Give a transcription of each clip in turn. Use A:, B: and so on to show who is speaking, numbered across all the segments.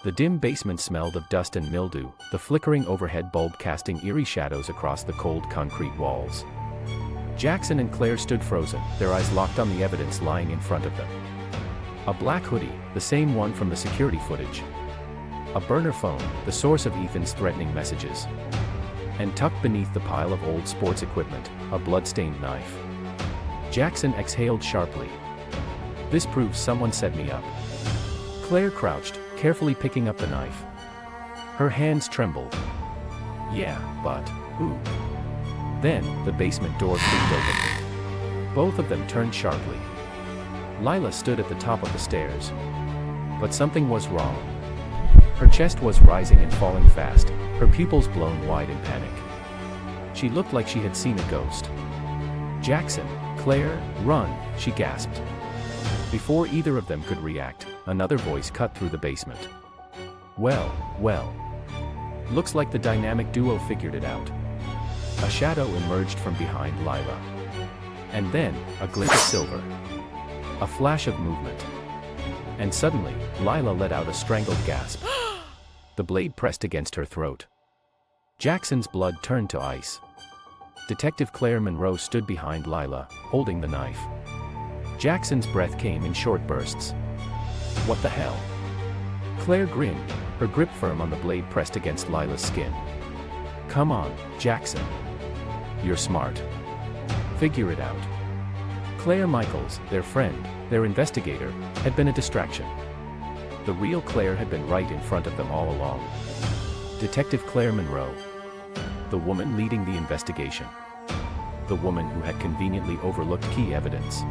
A: The dim basement smelled of dust and mildew, the flickering overhead bulb casting eerie shadows across the cold concrete walls. Jackson and Claire stood frozen, their eyes locked on the evidence lying in front of them. A black hoodie, the same one from the security footage. A burner phone, the source of Ethan's threatening messages. And tucked beneath the pile of old sports equipment, a blood-stained knife. Jackson exhaled sharply. This proves someone set me up. Claire crouched, carefully picking up the knife. Her hands trembled. Yeah, but who? Then, the basement door creaked open. Both of them turned sharply. Lila stood at the top of the stairs. But something was wrong. Her chest was rising and falling fast, her pupils blown wide in panic. She looked like she had seen a ghost. Jackson, Claire, run, she gasped. Before either of them could react, another voice cut through the basement. Well. Looks like the dynamic duo figured it out. A shadow emerged from behind Lila. And then, a glint of silver. A flash of movement. And suddenly, Lila let out a strangled gasp. The blade pressed against her throat. Jackson's blood turned to ice. Detective Claire Monroe stood behind Lila, holding the knife. Jackson's breath came in short bursts. What the hell? Claire grinned, her grip firm on the blade pressed against Lila's skin. Come on, Jackson. You're smart. Figure it out. Claire Michaels, their friend, their investigator, had been a distraction. The real Claire had been right in front of them all along. Detective Claire Monroe. The woman leading the investigation. The woman who had conveniently overlooked key evidence.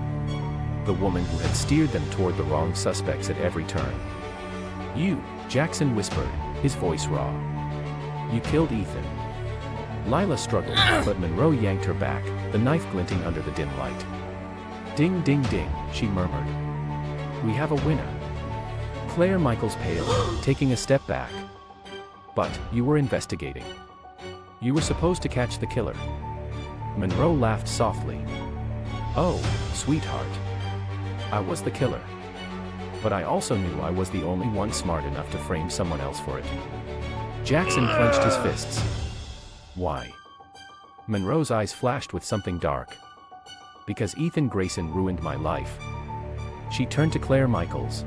A: The woman who had steered them toward the wrong suspects at every turn. You, Jackson whispered, his voice raw. You killed Ethan. Lila struggled, but Monroe yanked her back, the knife glinting under the dim light. Ding ding ding, she murmured. We have a winner. Claire Michaels paled, taking a step back. But, you were investigating. You were supposed to catch the killer. Monroe laughed softly. Oh, sweetheart. I was the killer. But I also knew I was the only one smart enough to frame someone else for it. Jackson clenched his fists. Why? Monroe's eyes flashed with something dark. Because Ethan Grayson ruined my life. She turned to Claire Michaels.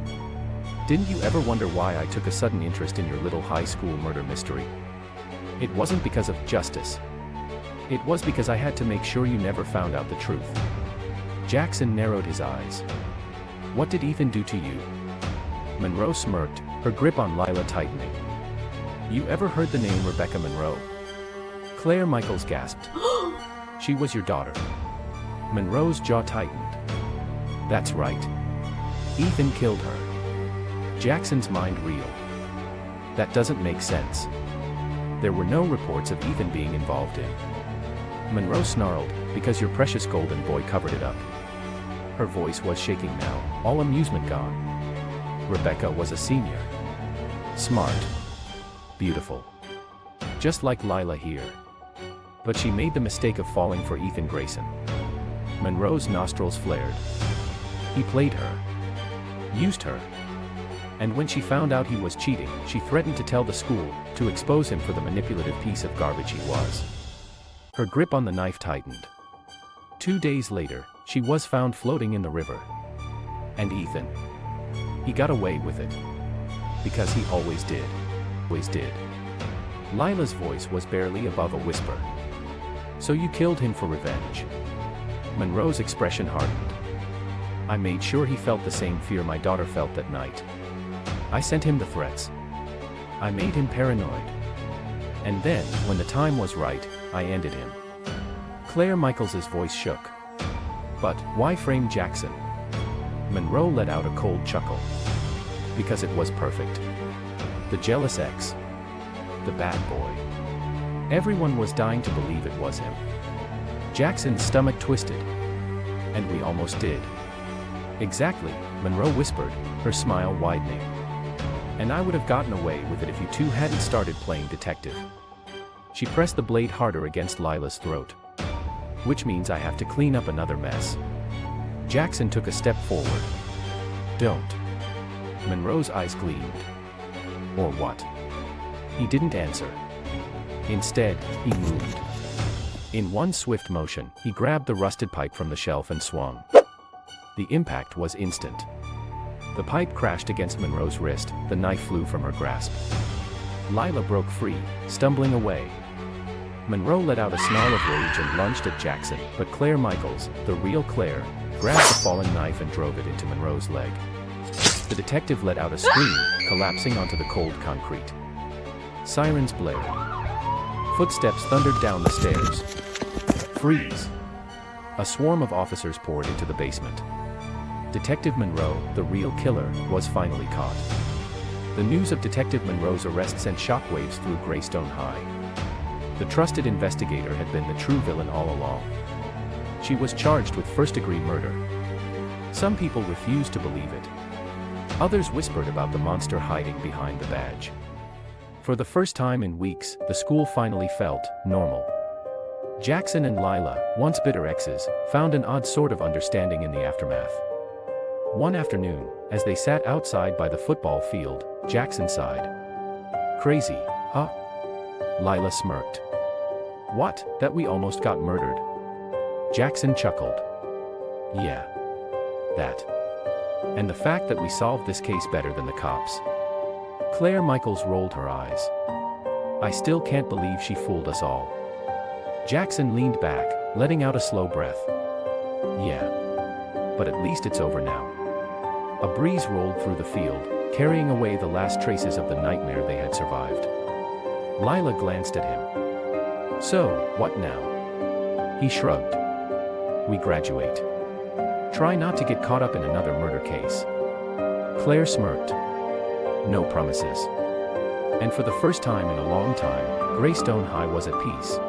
A: Didn't you ever wonder why I took a sudden interest in your little high school murder mystery? It wasn't because of justice. It was because I had to make sure you never found out the truth. Jackson narrowed his eyes. What did Ethan do to you? Monroe smirked, her grip on Lila tightening. You ever heard the name Rebecca Monroe? Claire Michaels gasped. She was your daughter. Monroe's jaw tightened. That's right. Ethan killed her. Jackson's mind reeled. That doesn't make sense. There were no reports of Ethan being involved in. Monroe snarled, because your precious golden boy covered it up. Her voice was shaking now, all amusement gone. Rebecca was a senior. Smart. Beautiful. Just like Lila here. But she made the mistake of falling for Ethan Grayson. Monroe's nostrils flared. He played her. Used her. And when she found out he was cheating, she threatened to tell the school, to expose him for the manipulative piece of garbage he was. Her grip on the knife tightened. 2 days later, she was found floating in the river. And Ethan? He got away with it. Because he always did. Always did. Lila's voice was barely above a whisper. So you killed him for revenge. Monroe's expression hardened. I made sure he felt the same fear my daughter felt that night. I sent him the threats. I made him paranoid. And then, when the time was right, I ended him. Claire Michaels' voice shook. But, why frame Jackson? Monroe let out a cold chuckle. Because it was perfect. The jealous ex. The bad boy. Everyone was dying to believe it was him. Jackson's stomach twisted. And we almost did. Exactly, Monroe whispered, her smile widening. And I would have gotten away with it if you two hadn't started playing detective. She pressed the blade harder against Lila's throat. Which means I have to clean up another mess. Jackson took a step forward. Don't. Monroe's eyes gleamed. or what? He didn't answer. Instead, he moved. In one swift motion, he grabbed the rusted pipe from the shelf and swung. The impact was instant. The pipe crashed against Monroe's wrist, the knife flew from her grasp. Lila broke free, stumbling away. Monroe let out a snarl of rage and lunged at Jackson, but Claire Michaels, the real Claire, grabbed the falling knife and drove it into Monroe's leg. The detective let out a scream, collapsing onto the cold concrete. Sirens blared. Footsteps thundered down the stairs. Freeze! A swarm of officers poured into the basement. Detective Monroe, the real killer, was finally caught. The news of Detective Monroe's arrest sent shockwaves through Greystone High. The trusted investigator had been the true villain all along. She was charged with first-degree murder. Some people refused to believe it. Others whispered about the monster hiding behind the badge. For the first time in weeks, the school finally felt normal. Jackson and Lila, once bitter exes, found an odd sort of understanding in the aftermath. One afternoon, as they sat outside by the football field, Jackson sighed. "Crazy, huh?" Lila smirked. "What, that we almost got murdered?" Jackson chuckled. "Yeah. That. And the fact that we solved this case better than the cops." Claire Michaels rolled her eyes. "I still can't believe she fooled us all." Jackson leaned back, letting out a slow breath. "Yeah. But at least it's over now." A breeze rolled through the field, carrying away the last traces of the nightmare they had survived. Lila glanced at him. "So, what now?" He shrugged. "We graduate. Try not to get caught up in another murder case." Claire smirked. "No promises." And for the first time in a long time, Greystone High was at peace.